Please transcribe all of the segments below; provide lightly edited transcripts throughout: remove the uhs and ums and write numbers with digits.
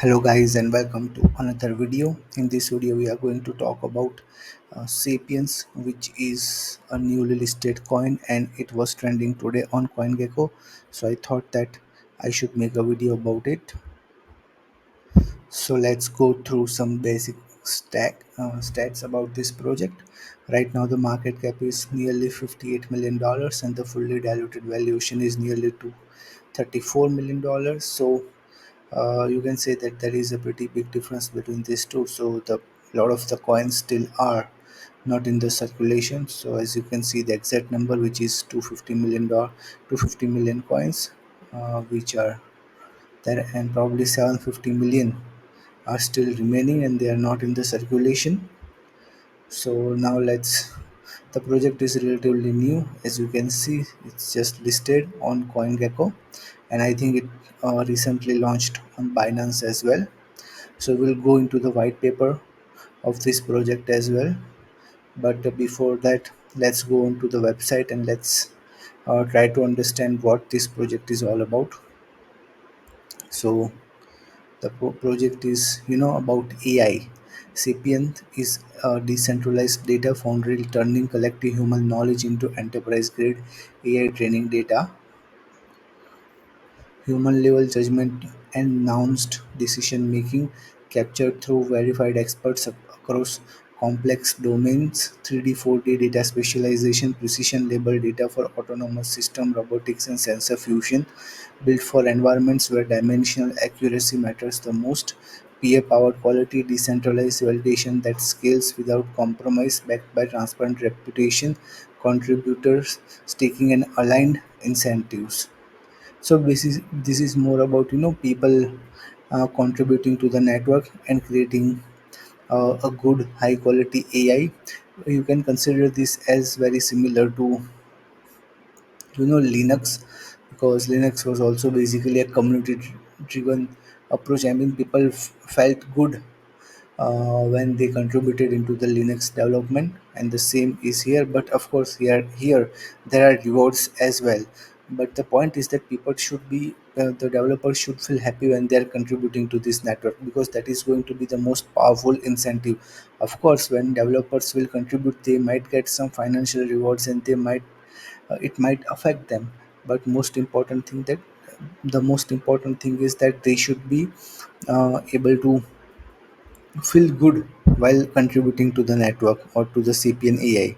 Hello guys and welcome to another video. In this video we are going to talk about Sapiens, which is a newly listed coin and it was trending today on CoinGecko. So I thought that I should make a video about it. So let's go through some basic stats about this project. Right now the market cap is nearly $58 million and the fully diluted valuation is nearly to $34 million. So you can say that there is a pretty big difference between these two. So the lot of the coins still are not in the circulation. So as you can see the exact number, which is 250 million coins, which are there, and probably 750 million are still remaining and they are not in the circulation. So now let's, the project is relatively new. As you can see, it's just listed on CoinGecko and I think it recently launched on Binance as well. So we'll go into the white paper of this project as well. But before that, let's go onto the website and let's try to understand what this project is all about. So the project is, about AI. Sapient is a decentralized data foundry turning collective human knowledge into enterprise grade AI training data. Human level judgment and nuanced decision making captured through verified experts across complex domains, 3D 4D data specialization, precision level data for autonomous system, robotics and sensor fusion, built for environments where dimensional accuracy matters the most, peer powered quality, decentralized validation that scales without compromise, backed by transparent reputation, contributors staking and aligned incentives. So this is more about people contributing to the network and creating a good high quality AI. You can consider this as very similar to Linux, because Linux was also basically a community driven approach. I mean, people felt good when they contributed into the Linux development, and the same is here. But of course, here there are rewards as well. But the point is that people should be the developers should feel happy when they are contributing to this network, because that is going to be the most powerful incentive. Of course, when developers will contribute, they might get some financial rewards and they might it might affect them. But the most important thing is that they should be able to feel good while contributing to the network or to the Sapien AI.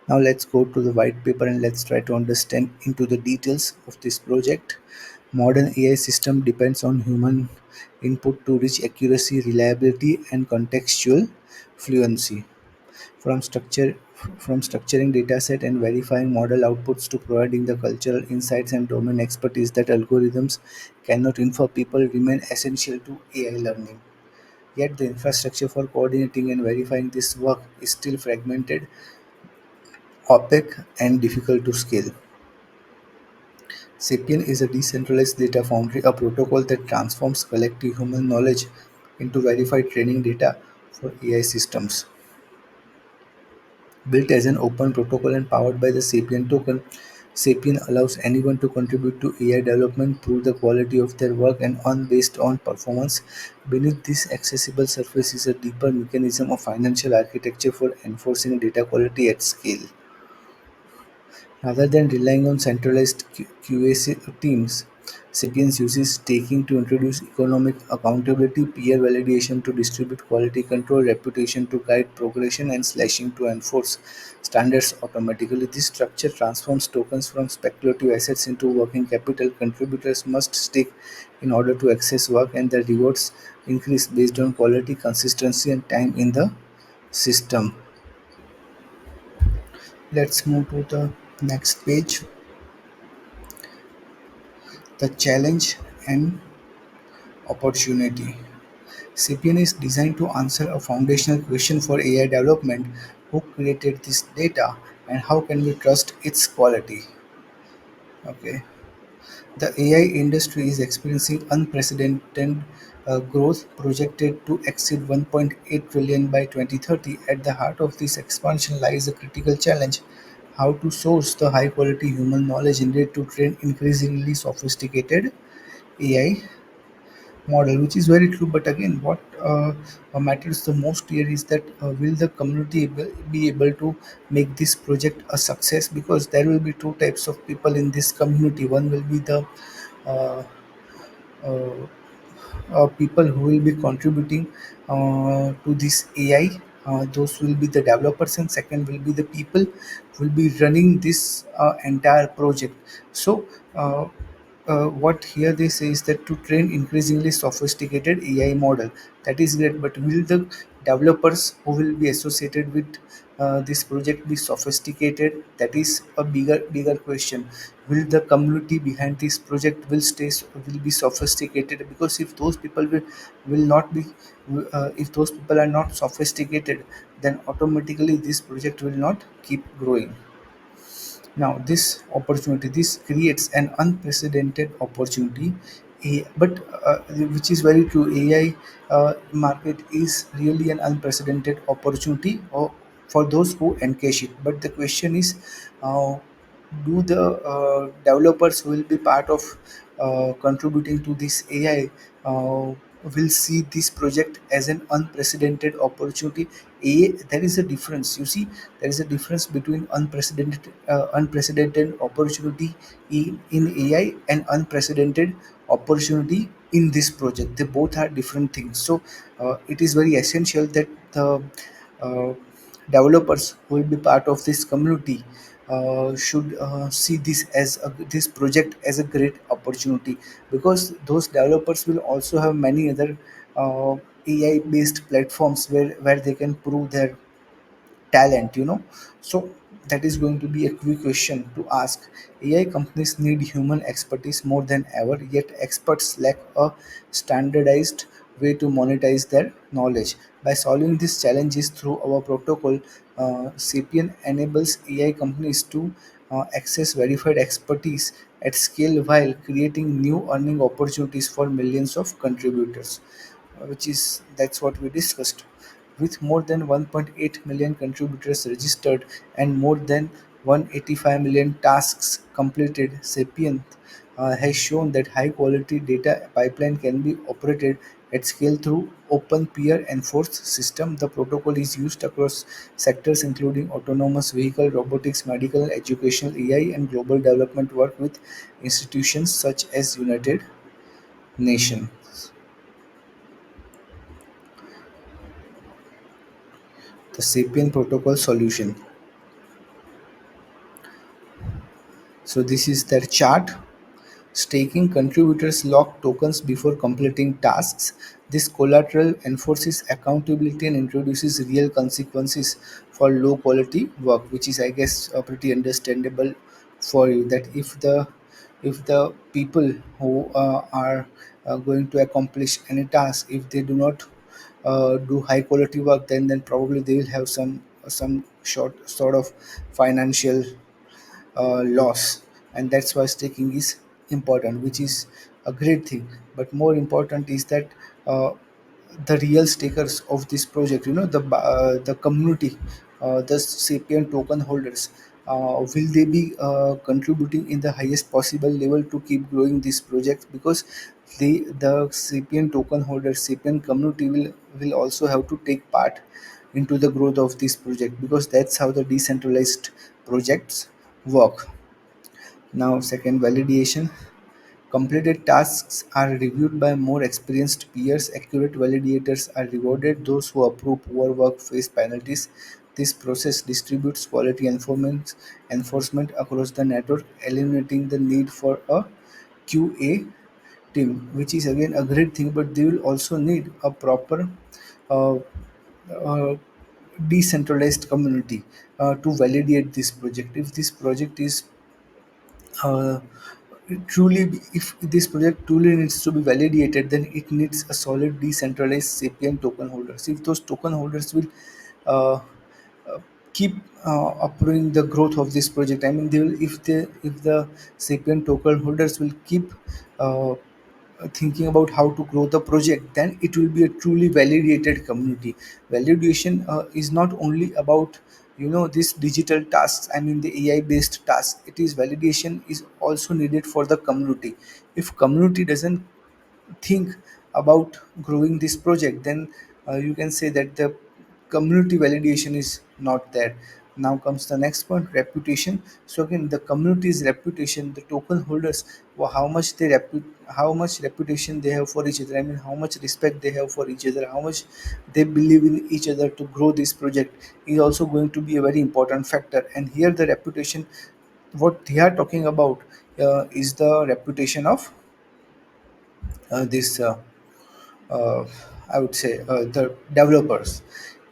Now let's go to the white paper and let's try to understand into the details of this project. Modern AI system depends on human input to reach accuracy, reliability, and contextual fluency. From structure from structuring dataset and verifying model outputs to providing the cultural insights and domain expertise that algorithms cannot infer, people remain essential to AI learning. Yet the infrastructure for coordinating and verifying this work is still fragmented, opaque, and difficult to scale. Sapien is a decentralized data foundry, a protocol that transforms collective human knowledge into verified training data for AI systems. Built as an open protocol and powered by the Sapien token, Sapien allows anyone to contribute to AI development, prove the quality of their work, and earn based on performance. Beneath this accessible surface is a deeper mechanism of financial architecture for enforcing data quality at scale. Rather than relying on centralized QA teams, Sapiens uses staking to introduce economic accountability, peer validation to distribute quality control, reputation to guide progression, and slashing to enforce standards automatically. This structure transforms tokens from speculative assets into working capital. Contributors must stake in order to access work, and the rewards increase based on quality, consistency, and time in the system. Let's move to the next page. The challenge and opportunity. Sapien is designed to answer a foundational question for AI development: who created this data and how can we trust its quality? Okay. The AI industry is experiencing unprecedented growth, projected to exceed 1.8 trillion by 2030. At the heart of this expansion lies a critical challenge: how to source the high quality human knowledge needed to train increasingly sophisticated AI model, which is very true. But again, what matters the most here is that will the community be able to make this project a success? Because there will be two types of people in this community. One will be the uh, uh, people who will be contributing to this AI. Those will be the developers, and second will be the people who will be running this entire project. So, what here they say is that to train increasingly sophisticated AI model, that is great, but will the developers who will be associated with this project be sophisticated? That is a bigger question. Will the community behind this project will be sophisticated? Because if those people will not be if those people are not sophisticated, then automatically this project will not keep growing. Now, this creates an unprecedented opportunity, but which is very true. AI market is really an unprecedented opportunity for those who encash it. But the question is, uh, do the developers who will be part of contributing to this AI will see this project as an unprecedented opportunity? There is a difference. You see, there is a difference between unprecedented opportunity in AI and unprecedented opportunity in this project. They both are different things. So it is very essential that the uh, developers who will be part of this community should see this project as a great opportunity, because those developers will also have many other AI based platforms where they can prove their talent. So that is going to be a quick question to ask. AI companies need human expertise more than ever, yet experts lack a standardized way to monetize their knowledge. By solving these challenges through our protocol, Sapien enables AI companies to access verified expertise at scale while creating new earning opportunities for millions of contributors, which is that's what we discussed. With more than 1.8 million contributors registered and more than 185 million tasks completed, Sapient has shown that high-quality data pipeline can be operated at scale through open peer-enforced system. The protocol is used across sectors including autonomous vehicle, robotics, medical, educational, AI, and global development work with institutions such as United Nations. The Sapient protocol solution. So this is their chart. Staking contributors lock tokens before completing tasks. This collateral enforces accountability and introduces real consequences for low quality work, which is, I guess, pretty understandable for you. That if the people who are going to accomplish any task, if they do not do high quality work, then probably they will have some short sort of financial loss, and that's why staking is important, which is a great thing. But more important is that uh, the real stakers of this project, the community, the sapient token holders, will they be contributing in the highest possible level to keep growing this project? Because the sapient token holders, sapient community will also have to take part into the growth of this project, because that's how the decentralized projects work. Now, second, validation. Completed tasks are reviewed by more experienced peers. Accurate validators are rewarded. Those who approve poor work face penalties. This process distributes quality enforcement across the network, eliminating the need for a QA team, which is again a great thing. But they will also need a proper uh, uh, decentralized community to validate this project. If this project is uh, if this project truly needs to be validated, then it needs a solid decentralized sapient token holders. If those token holders will uh, uh, keep approving the growth of this project, I mean, they will if the sapient token holders will keep uh, thinking about how to grow the project, then it will be a truly validated community. Validation is not only about these digital tasks, I mean the AI based tasks. It is validation is also needed for the community. If community doesn't think about growing this project, then you can say that the community validation is not there. Now comes the next point, reputation. So again, the community's reputation, the token holders, how much how much reputation they have for each other. I mean, how much respect they have for each other, how much they believe in each other to grow this project is also going to be a very important factor. And here the reputation, what they are talking about is the reputation of this uh, I would say the developers.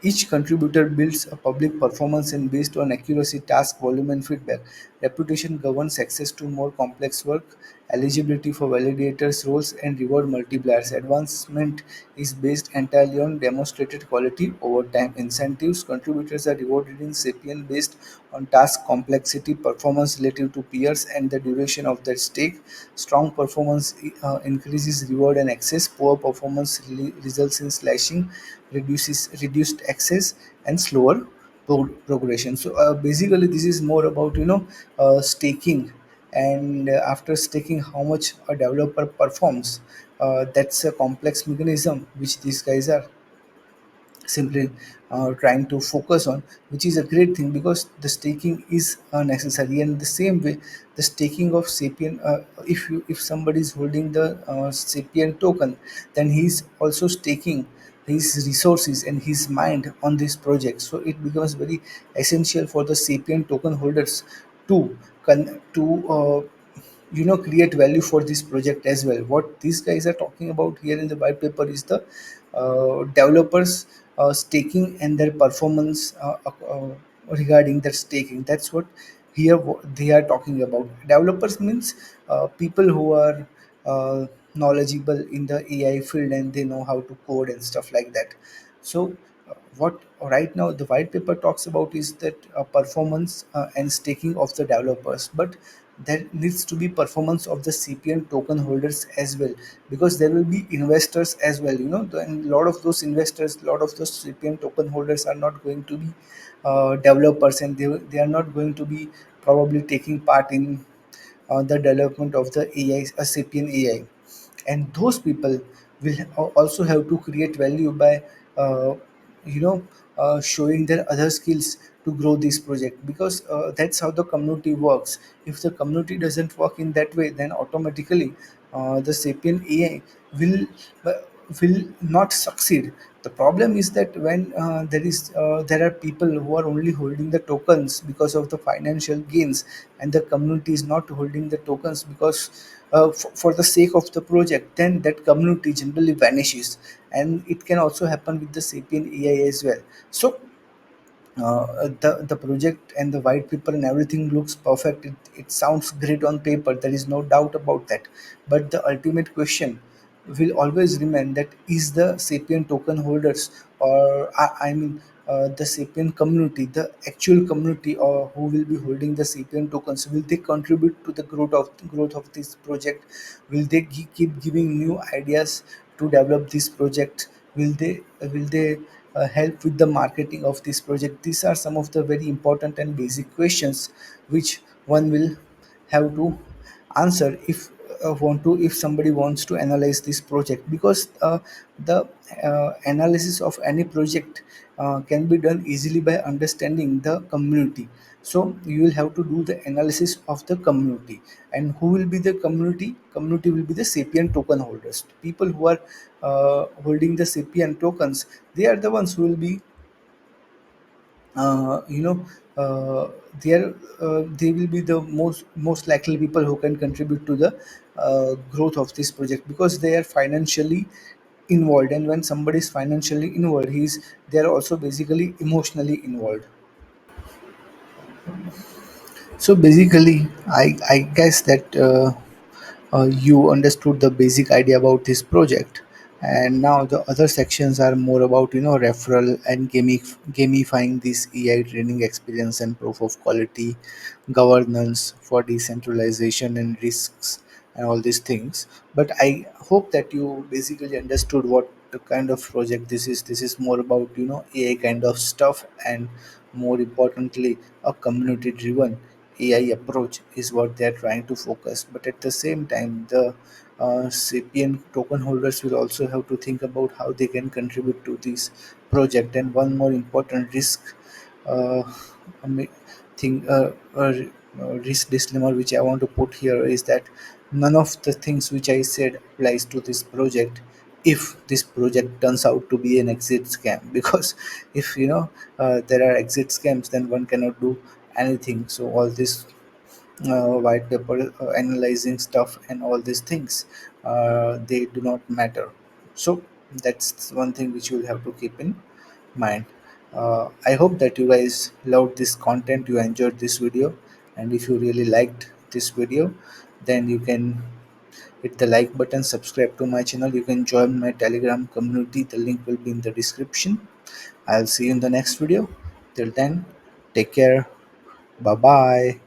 Each contributor builds a public performance and based on accuracy, task volume, and feedback. Reputation governs access to more complex work, eligibility for validators, roles, and reward multipliers. Advancement is based entirely on demonstrated quality over time. Incentives contributors are rewarded in Sapien based on task complexity, performance relative to peers, and the duration of their stake. Strong performance increases reward and access. Poor performance results in slashing, reduces reduced access, and slower progression. So basically, this is more about staking, and after staking, how much a developer performs. That's a complex mechanism which these guys are simply trying to focus on, which is a great thing because the staking is necessary. And the same way, the staking of Sapien, if somebody is holding the Sapien token, then he's also staking his resources and his mind on this project. So it becomes very essential for the Sapien token holders to create value for this project as well. What these guys are talking about here in the white paper is the developers staking and their performance regarding their staking. That's what they are talking about. Developers means people who are knowledgeable in the AI field and they know how to code and stuff like that. So what right now the white paper talks about is that performance and staking of the developers, but there needs to be performance of the CPN token holders as well, because there will be investors as well. And a lot of those investors, a lot of those CPN token holders are not going to be developers, and they are not going to be probably taking part in the development of the AI, a sapient AI. And those people will also have to create value by uh, you know showing their other skills to grow this project, because that's how the community works. If the community doesn't work in that way, then automatically the sapient AI will uh, will not succeed. The problem is that when there are people who are only holding the tokens because of the financial gains, and the community is not holding the tokens because for the sake of the project, then that community generally vanishes. And it can also happen with the sapient AI as well. So the project and the white paper and everything looks perfect. It sounds great on paper, there is no doubt about that. But the ultimate question will always remain, that is the sapient token holders, or I mean the sapient community, the actual community, or who will be holding the sapient tokens, will they contribute to the growth of this project? Will they keep giving new ideas to develop this project? Will they help with the marketing of this project? These are some of the very important and basic questions which one will have to answer if somebody wants to analyze this project, because the analysis of any project can be done easily by understanding the community. So you will have to do the analysis of the community. And who will be the community will be the sapient token holders, people who are holding the sapient tokens. They are the ones who will be uh, you know uh, they will be the most likely people who can contribute to the growth of this project, because they are financially involved. And when somebody is financially involved, they are also basically emotionally involved. So basically, I guess that you understood the basic idea about this project, and now the other sections are more about referral and gamifying this AI training experience and proof of quality, governance for decentralization and risks, and all these things. But I hope that you basically understood what the kind of project this is. This is more about AI kind of stuff, and more importantly, a community driven AI approach is what they are trying to focus. But at the same time, the Sapien token holders will also have to think about how they can contribute to this project. And one more important uh, ami- thing, risk disclaimer which I want to put here is that none of the things which I said applies to this project if this project turns out to be an exit scam. Because if there are exit scams, then one cannot do anything. So all this white paper analyzing stuff and all these things, they do not matter. So that's one thing which you will have to keep in mind. I hope that you guys loved this content, you enjoyed this video, and if you really liked this video, then you can hit the like button, subscribe to my channel. You can join my Telegram community. The link will be in the description. I'll see you in the next video. Till then, take care. Bye bye.